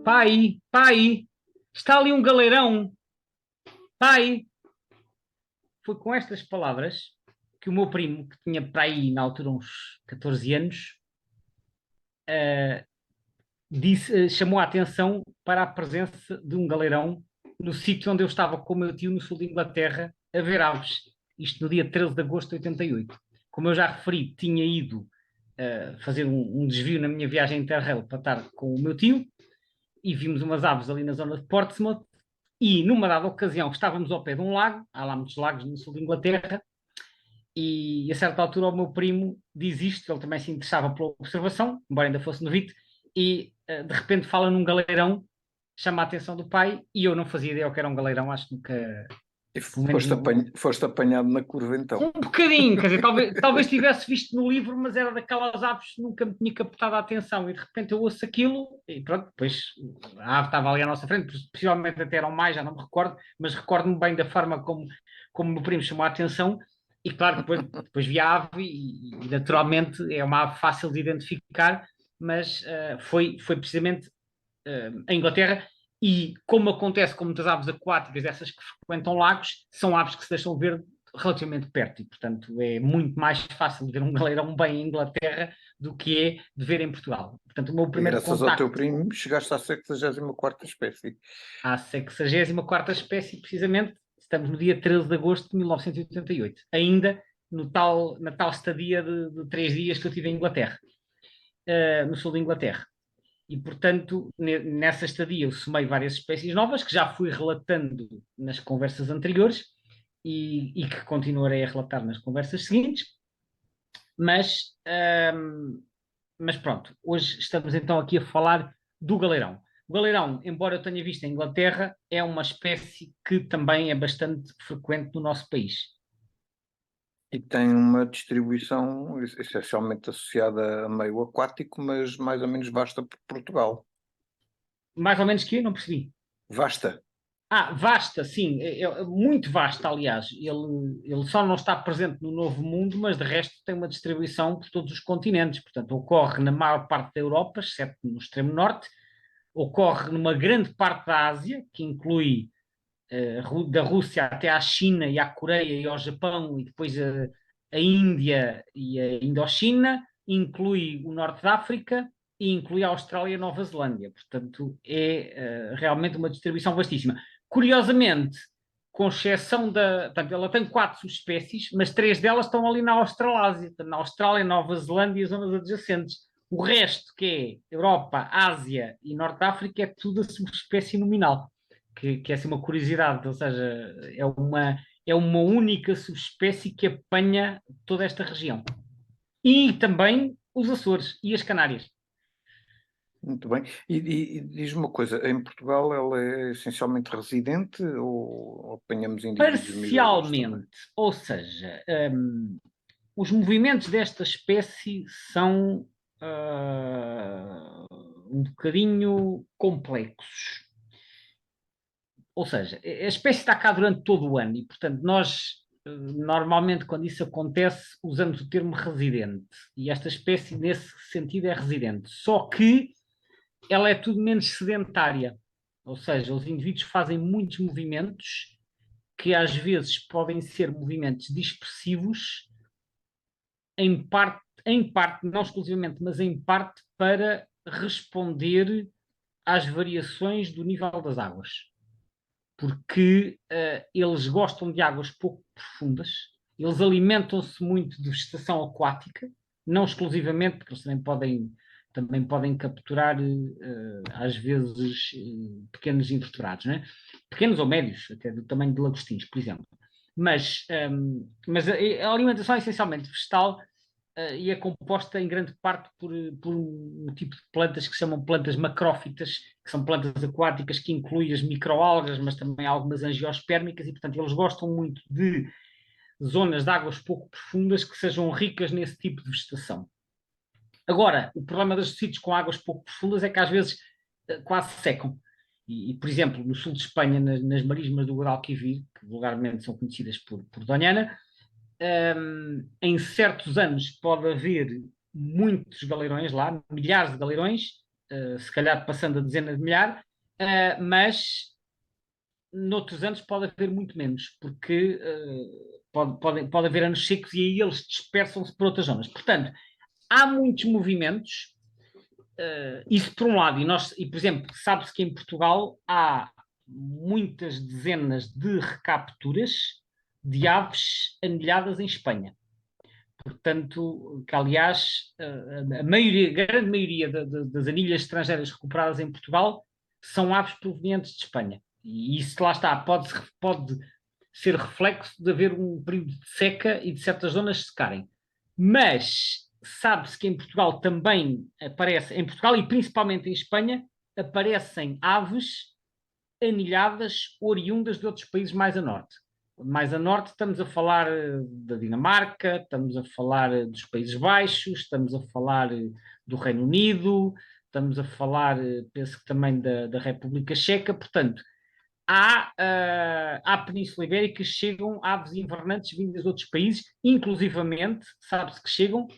Pai, pai, está ali um galeirão, pai. Foi com estas palavras que o meu primo, que tinha para aí na altura uns 14 anos, chamou a atenção para a presença de um galeirão no sítio onde eu estava com o meu tio no sul de Inglaterra a ver aves. Isto no dia 13 de agosto de 88. Como eu já referi, tinha ido fazer um desvio na minha viagem Interrail para estar com o meu tio e vimos umas aves ali na zona de Portsmouth e numa dada ocasião estávamos ao pé de um lago, há lá muitos lagos no sul de Inglaterra, e a certa altura o meu primo diz isto, ele também se interessava pela observação, embora ainda fosse novito, e de repente fala num galeirão, chama a atenção do pai, e eu não fazia ideia o que era um galeirão, acho que nunca, E pelo menos foste apanhado na curva então. um bocadinho, quer dizer, talvez tivesse visto no livro, mas era daquelas aves que nunca me tinha captado a atenção, e de repente eu ouço aquilo, e pronto, depois a ave estava ali à nossa frente, possivelmente até eram mais, já não me recordo, mas recordo-me bem da forma como o meu primo chamou a atenção, e claro, depois vi a ave, e naturalmente é uma ave fácil de identificar, mas foi precisamente em Inglaterra, e como acontece com muitas aves aquáticas, essas que frequentam lagos, são aves que se deixam ver relativamente perto, e portanto é muito mais fácil de ver um galeirão bem em Inglaterra do que é de ver em Portugal. Portanto, o meu E primeiro graças ao teu contacto primo chegaste à 64ª espécie. à 64ª espécie, precisamente, estamos no dia 13 de agosto de 1988, ainda na tal estadia de 3 dias que eu tive em Inglaterra, no sul da Inglaterra. E, portanto, nessa estadia eu somei várias espécies novas que já fui relatando nas conversas anteriores e que continuarei a relatar nas conversas seguintes. Mas, mas pronto, hoje estamos então aqui a falar do galeirão. O galeirão, embora eu tenha visto em Inglaterra, é uma espécie que também é bastante frequente no nosso país. E tem uma distribuição essencialmente associada a meio aquático, mas mais ou menos vasta por Portugal. Mais ou menos que eu não percebi. Vasta. Vasta, sim, é muito vasta, aliás. Ele só não está presente no Novo Mundo, mas de resto tem uma distribuição por todos os continentes. Portanto, ocorre na maior parte da Europa, exceto no extremo norte, ocorre numa grande parte da Ásia, que inclui da Rússia até à China e à Coreia e ao Japão, e depois a Índia e a Indochina, inclui o Norte da África e inclui a Austrália e a Nova Zelândia. Portanto, é realmente uma distribuição vastíssima. Curiosamente, com exceção portanto, ela tem 4 subespécies, mas 3 delas estão ali na Australásia, na Austrália, Nova Zelândia e zonas adjacentes. O resto, que é Europa, Ásia e Norte da África, é tudo a subespécie nominal, que é assim uma curiosidade, ou seja, é uma única subespécie que apanha toda esta região. E também os Açores e as Canárias. Muito bem. E diz-me uma coisa, em Portugal ela é essencialmente residente ou apanhamos indivíduos migradores também? Parcialmente, ou seja, os movimentos desta espécie são um bocadinho complexos. Ou seja, a espécie está cá durante todo o ano e, portanto, nós normalmente, quando isso acontece, usamos o termo residente. E esta espécie, nesse sentido, é residente. Só que ela é tudo menos sedentária. Ou seja, os indivíduos fazem muitos movimentos que às vezes podem ser movimentos dispersivos, em parte, não exclusivamente, mas em parte para responder às variações do nível das águas. Porque eles gostam de águas pouco profundas, eles alimentam-se muito de vegetação aquática, não exclusivamente, porque eles também podem capturar, às vezes, pequenos invertebrados, né? Pequenos ou médios, até do tamanho de lagostins, por exemplo. Mas a alimentação é essencialmente vegetal, e é composta em grande parte por um tipo de plantas que se chamam plantas macrófitas, que são plantas aquáticas que incluem as microalgas, mas também algumas angiospermicas, e portanto eles gostam muito de zonas de águas pouco profundas que sejam ricas nesse tipo de vegetação. Agora, o problema dos sítios com águas pouco profundas é que às vezes quase secam. Por exemplo, no sul de Espanha, nas marismas do Guadalquivir, que vulgarmente são conhecidas por Doñana, em certos anos pode haver muitos galeirões lá, milhares de galeirões, se calhar passando a dezenas de milhares, mas noutros anos pode haver muito menos, porque pode haver anos secos e aí eles dispersam-se por outras zonas. Portanto, há muitos movimentos, isso por um lado, e por exemplo, sabe-se que em Portugal há muitas dezenas de recapturas de aves anilhadas em Espanha. Portanto, que aliás, a grande maioria das anilhas estrangeiras recuperadas em Portugal são aves provenientes de Espanha. E isso lá está, pode ser reflexo de haver um período de seca e de certas zonas secarem. Mas sabe-se que em Portugal também aparece, em Portugal e principalmente em Espanha, aparecem aves anilhadas oriundas de outros países mais a norte. Mais a norte estamos a falar da Dinamarca, estamos a falar dos Países Baixos, estamos a falar do Reino Unido, estamos a falar, penso que também da República Checa. Portanto, à Península Ibérica chegam aves invernantes vindas de outros países, inclusivamente, sabe-se que chegam,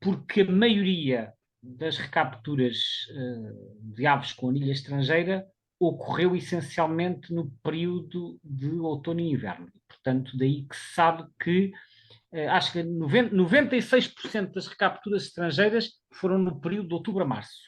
porque a maioria das recapturas de aves com anilha estrangeira ocorreu essencialmente no período de outono e inverno. Portanto, daí que se sabe que acho que 96% das recapturas estrangeiras foram no período de outubro a março.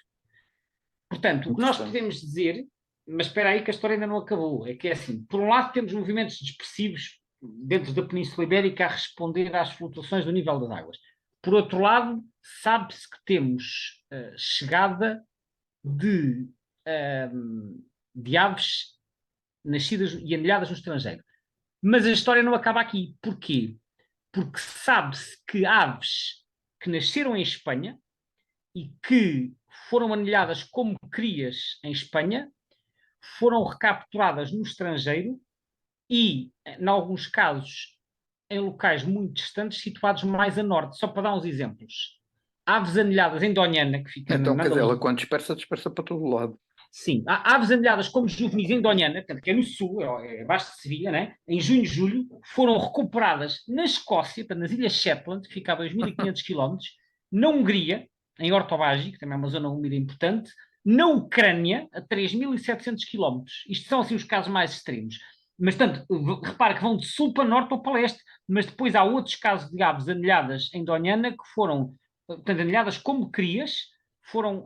Portanto, o que nós podemos dizer, mas espera aí que a história ainda não acabou, é que é assim, por um lado temos movimentos dispersivos dentro da Península Ibérica a responder às flutuações do nível das águas. Por outro lado, sabe-se que temos chegada de, de aves nascidas e anilhadas no estrangeiro. Mas a história não acaba aqui. Porquê? Porque sabe-se que aves que nasceram em Espanha e que foram anilhadas como crias em Espanha foram recapturadas no estrangeiro e, em alguns casos, em locais muito distantes, situados mais a norte. Só para dar uns exemplos. Aves anilhadas em Doñana, que fica Então, na quer dizer, ela Andaluzia. quando dispersa, dispersa para todo lado. Sim, há aves anilhadas como juvenis em Doñana, que é no sul, é abaixo de Sevilha, né? Em junho e julho, foram recuperadas na Escócia, nas Ilhas Shetland, que fica a 2.500 km, na Hungria, em Ortobági, que também é uma zona úmida importante, na Ucrânia, a 3.700 km. Isto são assim os casos mais extremos. Mas, tanto, repara que vão de sul para norte ou para leste, mas depois há outros casos de aves anilhadas em Doñana que foram, portanto, anilhadas como crias, foram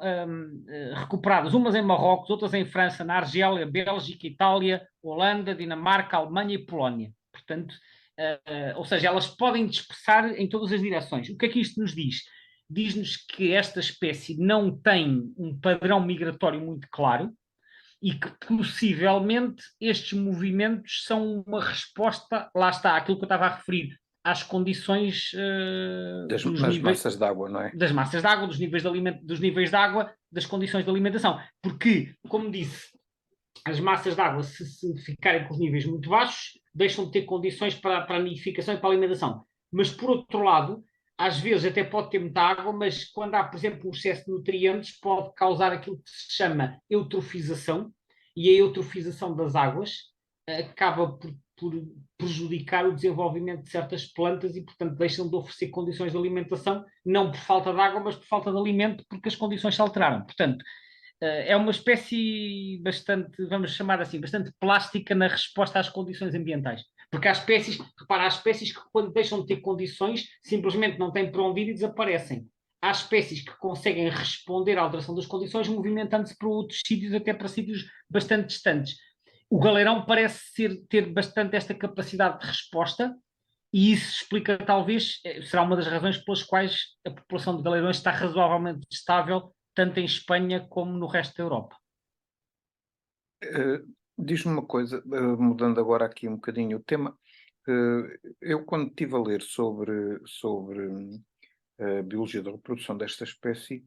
recuperadas, umas em Marrocos, outras em França, na Argélia, Bélgica, Itália, Holanda, Dinamarca, Alemanha e Polónia. Portanto, ou seja, elas podem dispersar em todas as direções. O que é que isto nos diz? Diz-nos que esta espécie não tem um padrão migratório muito claro e que possivelmente estes movimentos são uma resposta, lá está, aquilo que eu estava a referir, às condições dos Das níveis massas de água, não é? das massas de água, dos níveis de água, das condições de alimentação. Porque, como disse, as massas de água, se ficarem com os níveis muito baixos, deixam de ter condições para a nidificação e para a alimentação. Mas, por outro lado, às vezes até pode ter muita água, mas quando há, por exemplo, um excesso de nutrientes, pode causar aquilo que se chama eutrofização, e a eutrofização das águas acaba por prejudicar o desenvolvimento de certas plantas e, portanto, deixam de oferecer condições de alimentação, não por falta de água, mas por falta de alimento, porque as condições se alteraram. Portanto, é uma espécie bastante, vamos chamar assim, bastante plástica na resposta às condições ambientais. Porque há espécies, repara, há espécies que quando deixam de ter condições, simplesmente não têm para onde ir e desaparecem. Há espécies que conseguem responder à alteração das condições movimentando-se para outros sítios, até para sítios bastante distantes. O galeirão parece ter bastante esta capacidade de resposta e isso explica, talvez, será uma das razões pelas quais a população de galeirões está razoavelmente estável, tanto em Espanha como no resto da Europa. Diz-me uma coisa, mudando agora aqui um bocadinho o tema, eu quando estive a ler sobre a biologia da reprodução desta espécie,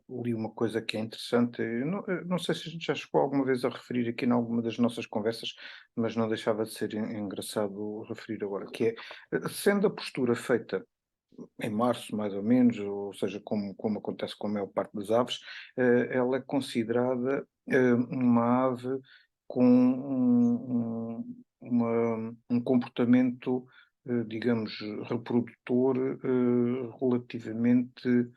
li uma coisa que é interessante. Eu não sei se a gente já chegou alguma vez a referir aqui em alguma das nossas conversas, mas não deixava de ser engraçado referir agora, que é, sendo a postura feita em março, mais ou menos, ou seja, como acontece com a maior parte das aves, ela é considerada uma ave com um comportamento, digamos, reprodutor relativamente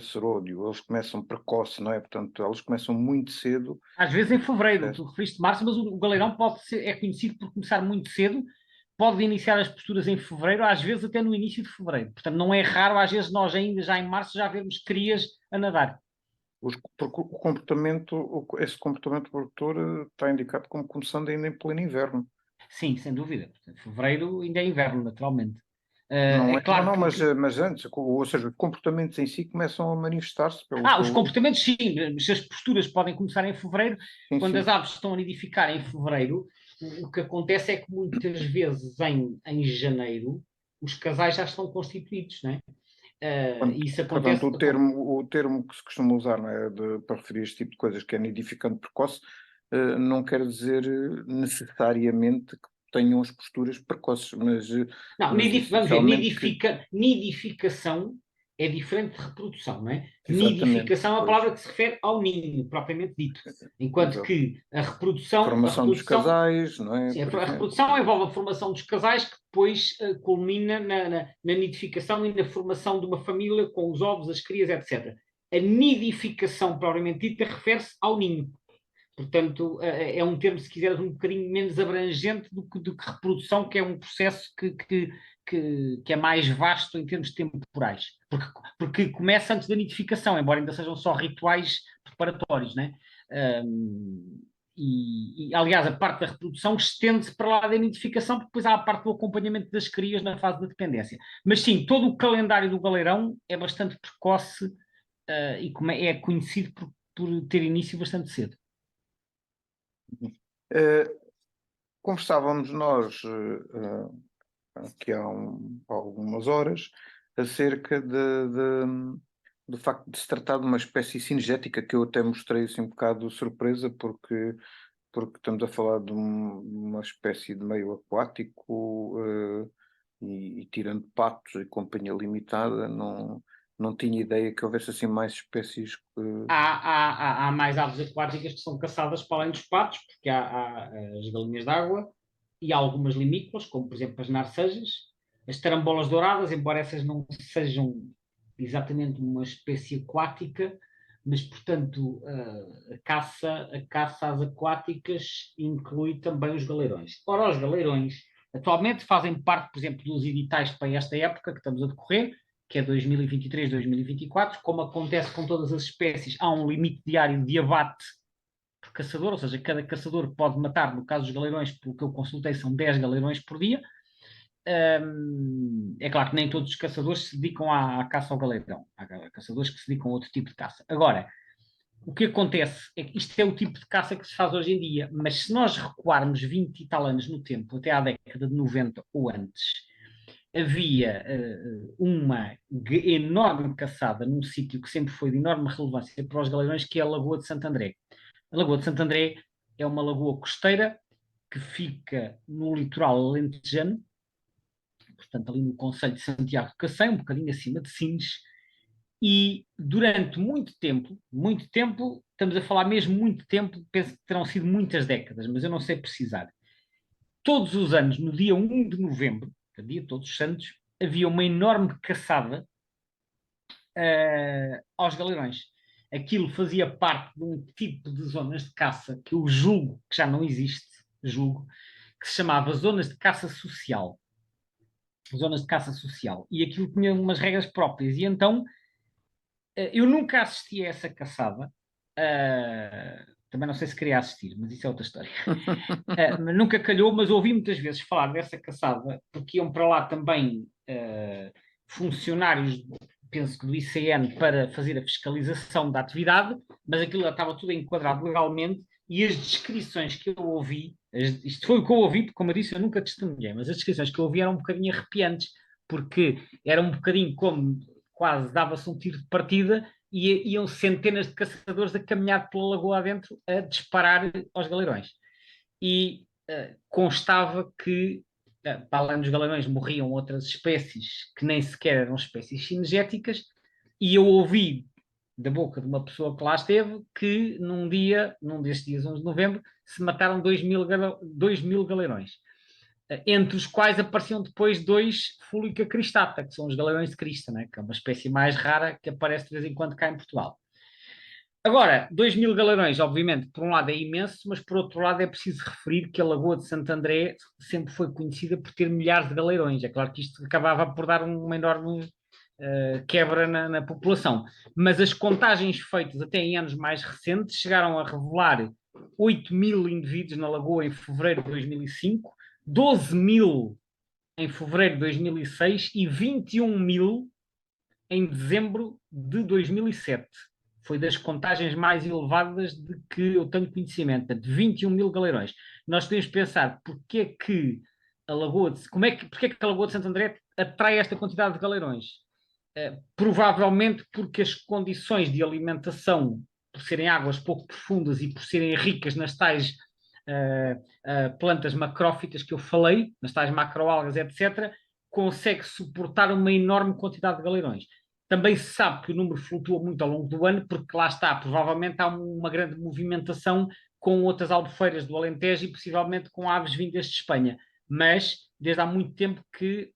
seródio, eles começam precoce, não é? Portanto, eles começam muito cedo. Às vezes em fevereiro, Certo. tu referiste março, mas o galeirão é conhecido por começar muito cedo, pode iniciar as posturas em fevereiro, às vezes até no início de fevereiro. Portanto, não é raro, às vezes nós ainda já em março já vermos crias a nadar. Porque o comportamento, esse comportamento reprodutor está indicado como começando ainda em pleno inverno. Sim, sem dúvida. Portanto, fevereiro ainda é inverno, naturalmente. Não É é? Não, claro não, que, mas antes, ou seja, os comportamentos em si começam a manifestar-se pelo que os eu. comportamentos, sim, se as posturas podem começar em fevereiro, Sim, quando as sim. aves estão a nidificar em fevereiro, o que acontece é que muitas vezes em janeiro os casais já estão constituídos, não é? Isso Portanto, acontece. o termo que se costuma usar, não é, para referir este tipo de coisas, que é nidificante precoce, não quer dizer necessariamente que tenham as posturas precoces, Não, mas vamos ver, essencialmente que. nidificação é diferente de reprodução, não é? Exatamente, Nidificação é uma pois, palavra que se refere ao ninho, propriamente dito. Enquanto exato. que a Formação dos reprodução, casais, não é? sim, Por a exemplo. reprodução envolve a formação dos casais que depois culmina na nidificação e na formação de uma família com os ovos, as crias, etc. A nidificação, propriamente dita, refere-se ao ninho. Portanto, é um termo, se quiseres, um bocadinho menos abrangente do que reprodução, que é um processo que é mais vasto em termos temporais. Porque começa antes da nidificação, embora ainda sejam só rituais preparatórios, né? Aliás, a parte da reprodução estende-se para lá da nidificação, porque depois há a parte do acompanhamento das crias na fase da dependência. Mas sim, todo o calendário do galeirão é bastante precoce, e é conhecido por ter início bastante cedo. Eh, Conversávamos nós aqui há algumas horas acerca do facto de se tratar de uma espécie cinegética que eu até mostrei assim um bocado de surpresa porque estamos a falar de uma espécie de meio aquático e tirando patos e companhia limitada, não tinha ideia que houvesse assim mais espécies que. Há mais aves aquáticas que são caçadas para além dos patos, porque há as galinhas d'água e há algumas limícolas, como por exemplo as narcejas, as tarambolas douradas, embora essas não sejam exatamente uma espécie aquática, mas portanto a caça às aquáticas inclui também os galeirões. Ora, os galeirões atualmente fazem parte, por exemplo, dos editais para esta época que estamos a decorrer, que é 2023, 2024, como acontece com todas as espécies, há um limite diário de abate por caçador, ou seja, cada caçador pode matar, no caso dos galeirões, pelo que eu consultei, são 10 galeirões por dia. É claro que nem todos os caçadores se dedicam à caça ao galeirão. Há caçadores que se dedicam a outro tipo de caça. Agora, o que acontece é que isto é o tipo de caça que se faz hoje em dia, mas se nós recuarmos 20 e tal anos no tempo, até à década de 90 ou antes, havia uma enorme caçada num sítio que sempre foi de enorme relevância para os galeirões, que é a Lagoa de Santo André. A Lagoa de Santo André é uma lagoa costeira que fica no litoral alentejano, portanto ali no concelho de Santiago de Cacém, um bocadinho acima de Sines, e durante muito tempo, estamos a falar mesmo muito tempo, penso que terão sido muitas décadas, mas eu não sei precisar. Todos os anos, no dia 1 de novembro, dia de Todos os Santos, havia uma enorme caçada aos galeirões. Aquilo fazia parte de um tipo de zonas de caça que eu julgo que já não existe, julgo, que se chamava zonas de caça social. Zonas de caça social. E aquilo tinha umas regras próprias. E então eu nunca assisti a essa caçada. Também não sei se queria assistir, mas isso é outra história. Nunca calhou, mas ouvi muitas vezes falar dessa caçada, porque iam para lá também funcionários, penso que do ICN, para fazer a fiscalização da atividade, mas aquilo já estava tudo enquadrado legalmente e as descrições que eu ouvi, isto foi o que eu ouvi, porque como eu disse, eu nunca testemunhei, mas as descrições que eu ouvi eram um bocadinho arrepiantes, porque era um bocadinho como quase dava-se um tiro de partida e iam centenas de caçadores a caminhar pela lagoa adentro a disparar aos galeirões. E constava que, para além dos galerões, morriam outras espécies que nem sequer eram espécies cinegéticas, e eu ouvi da boca de uma pessoa que lá esteve que num destes dias 11 de novembro, se mataram 2.000 galerões. entre os quais apareciam depois dois Fulica cristata, que são os galerões de crista, né? Que é uma espécie mais rara que aparece de vez em quando cá em Portugal. Agora, 2.000 galerões, obviamente, por um lado é imenso, mas por outro lado é preciso referir que a Lagoa de Santo André sempre foi conhecida por ter milhares de galerões. É claro que isto acabava por dar uma enorme quebra na população. Mas as contagens feitas até em anos mais recentes chegaram a revelar 8.000 indivíduos na Lagoa em fevereiro de 2005, 12.000 em fevereiro de 2006 e 21.000 em dezembro de 2007. Foi das contagens mais elevadas de que eu tenho conhecimento, portanto, 21.000 galerões. Nós temos que pensar porque é que a Lagoa de, como é que, porque é que a Lagoa de Santo André atrai esta quantidade de galerões. Provavelmente porque as condições de alimentação, por serem águas pouco profundas e por serem ricas nas tais plantas macrófitas que eu falei, nas tais macroalgas, etc., consegue suportar uma enorme quantidade de galerões. Também se sabe que o número flutua muito ao longo do ano, porque lá está, provavelmente há uma grande movimentação com outras albufeiras do Alentejo e possivelmente com aves vindas de Espanha. Mas desde há muito tempo que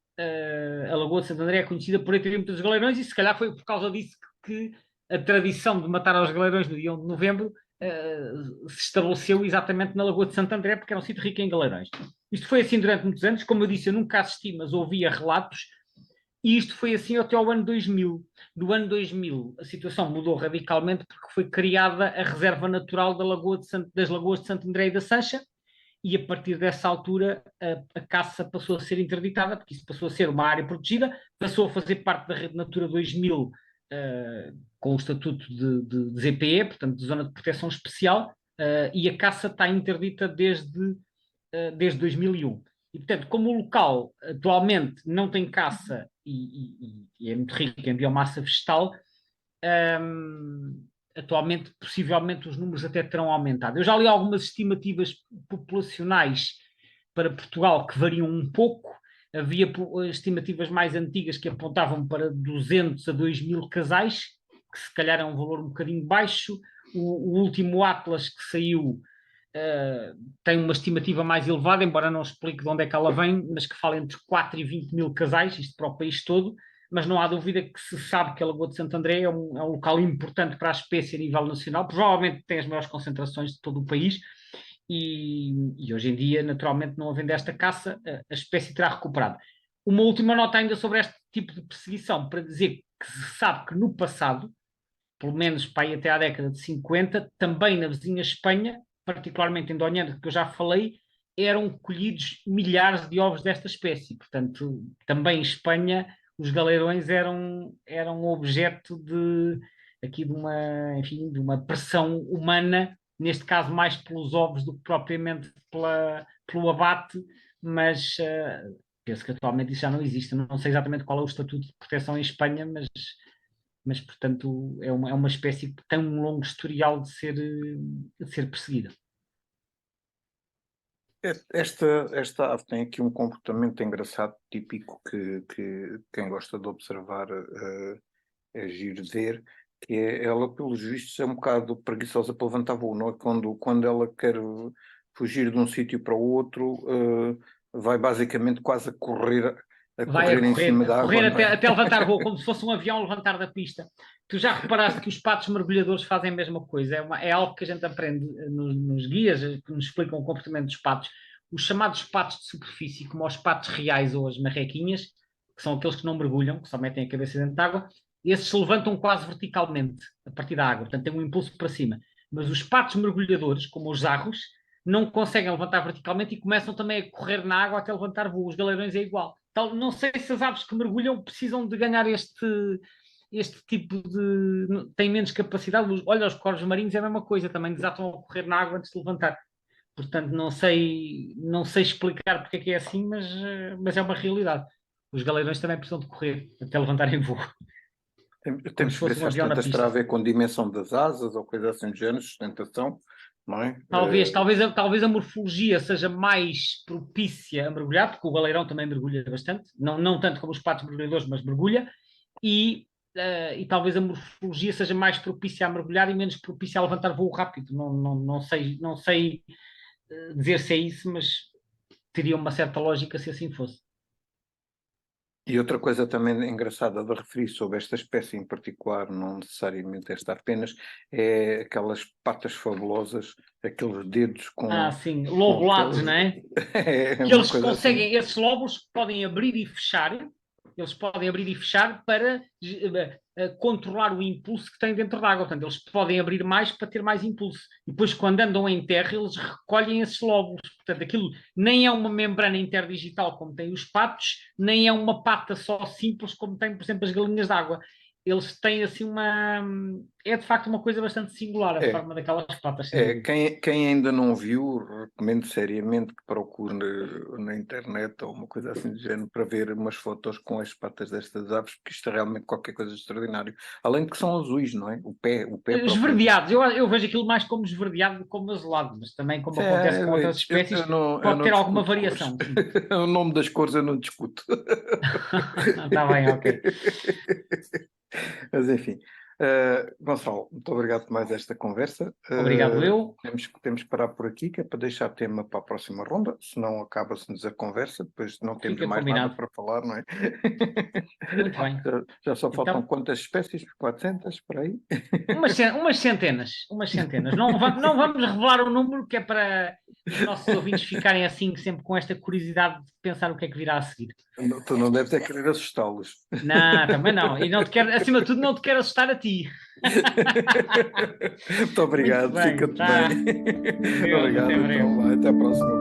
a Lagoa de Santo André é conhecida por ter muitos galerões e se calhar foi por causa disso que a tradição de matar aos galerões no dia 1 de novembro se estabeleceu exatamente na Lagoa de Santo André, porque era um sítio rico em galerões. Isto foi assim durante muitos anos, como eu disse, eu nunca assisti, mas ouvia relatos, e isto foi assim até ao ano 2000. Do ano 2000, a situação mudou radicalmente porque foi criada a Reserva Natural das Lagoas de Santo André e da Sancha, e a partir dessa altura a caça passou a ser interditada, porque isso passou a ser uma área protegida, passou a fazer parte da Rede Natura 2000, com o estatuto de ZPE, portanto de Zona de Proteção Especial, e a caça está interdita desde 2001. E, portanto, como o local atualmente não tem caça e é muito rico em biomassa vegetal, atualmente, possivelmente, os números até terão aumentado. Eu já li algumas estimativas populacionais para Portugal que variam um pouco. Havia estimativas mais antigas que apontavam para 200 a 2.000 casais, que se calhar é um valor um bocadinho baixo. O último Atlas que saiu tem uma estimativa mais elevada, embora não explique de onde é que ela vem, mas que fala entre 4 e 20 mil casais, isto para o país todo. Mas não há dúvida que se sabe que a Lagoa de Santo André é um local importante para a espécie a nível nacional, provavelmente tem as maiores concentrações de todo o país, e hoje em dia, naturalmente, não havendo esta caça, a espécie terá recuperado. Uma última nota ainda sobre este tipo de perseguição, para dizer que se sabe que no passado, pelo menos para aí até à década de 50, também na vizinha Espanha, particularmente em Doñana, que eu já falei, eram colhidos milhares de ovos desta espécie. Portanto, também em Espanha os galerões eram objeto aqui enfim, de uma pressão humana, neste caso mais pelos ovos do que propriamente pelo abate, mas penso que atualmente isso já não existe. Não sei exatamente qual é o estatuto de proteção em Espanha, mas portanto é uma espécie que tem um longo historial de ser perseguida. Esta ave tem aqui um comportamento engraçado, típico, que quem gosta de observar é giro ver, que é ela, pelos vistos, é um bocado preguiçosa para levantar voo, não é? Quando ela quer fugir de um sítio para o outro, vai basicamente quase a Vai correr em cima a da água, correr não é? até levantar voo, como se fosse um avião levantar da pista. Tu já reparaste que os patos mergulhadores fazem a mesma coisa? É algo que a gente aprende nos guias que nos explicam o comportamento dos patos. Os chamados patos de superfície, como os patos reais ou as marrequinhas, que são aqueles que não mergulham, que só metem a cabeça dentro de água, esses se levantam quase verticalmente a partir da água, portanto têm um impulso para cima. Mas os patos mergulhadores, como os jarros, não conseguem levantar verticalmente e começam também a correr na água até levantar voo. Os galerões é igual. Então, não sei se as aves que mergulham precisam de ganhar este tipo de. Têm menos capacidade. Olha, os corvos marinhos é a mesma coisa, também desatam a correr na água antes de levantar. Portanto, não sei explicar porque é que é assim, mas é uma realidade. Os galerões também precisam de correr até levantarem voo, como Temos se que ver fosse se um às avião na tantas terá a pista. ver com a dimensão das asas ou coisa assim do género, sustentação, não é? Talvez a morfologia seja mais propícia a mergulhar, porque o galeirão também mergulha bastante, não tanto como os patos mergulhadores, mas mergulha, e talvez a morfologia seja mais propícia a mergulhar e menos propícia a levantar voo rápido. Não sei dizer se é isso, mas teria uma certa lógica se assim fosse. E outra coisa também engraçada de referir sobre esta espécie em particular, não necessariamente esta apenas, é aquelas patas fabulosas, aqueles dedos Sim, com lobulados, aqueles... não é? É Que uma eles coisa assim. conseguem, esses lóbulos podem abrir e fechar, para controlar o impulso que têm dentro da água. Portanto, eles podem abrir mais para ter mais impulso. E depois, quando andam em terra, eles recolhem esses lóbulos. Portanto, aquilo nem é uma membrana interdigital como tem os patos, nem é uma pata só simples como tem, por exemplo, as galinhas d'água. Eles têm assim uma. É de facto uma coisa bastante singular a É, forma daquelas patas, sem dúvida. quem ainda não viu, recomendo seriamente que procure na internet ou uma coisa assim do género para ver umas fotos com as patas destas aves, porque isto é realmente qualquer coisa de extraordinário. Além de que são azuis, não é? O pé propriamente. Esverdeados, eu vejo aquilo mais como esverdeado do que como azulado, mas também, como acontece com outras Eu espécies, não, eu pode não ter alguma discuto cores. variação, sim. O nome das cores eu não discuto. Está bem, ok. Mas enfim, Gonçalo, muito obrigado por mais esta conversa. Obrigado, eu. Temos que parar por aqui, que é para deixar tema para a próxima ronda, senão acaba-se-nos a conversa, depois não temos Fica mais nada combinado. para falar, não é? Muito bem. Já só faltam Então, quantas espécies? 400 por aí? umas centenas, umas centenas. Não vamos revelar o número, que é para os nossos ouvintes ficarem assim, sempre com esta curiosidade de pensar o que é que virá a seguir. Tu não deves é querer assustá-los. Não, também não. E não te quero, acima de tudo, não te quero assustar a ti. Muito Muito obrigado, bem, fica-te tá. bem. Deus, até Obrigado, então, breve. até a próxima.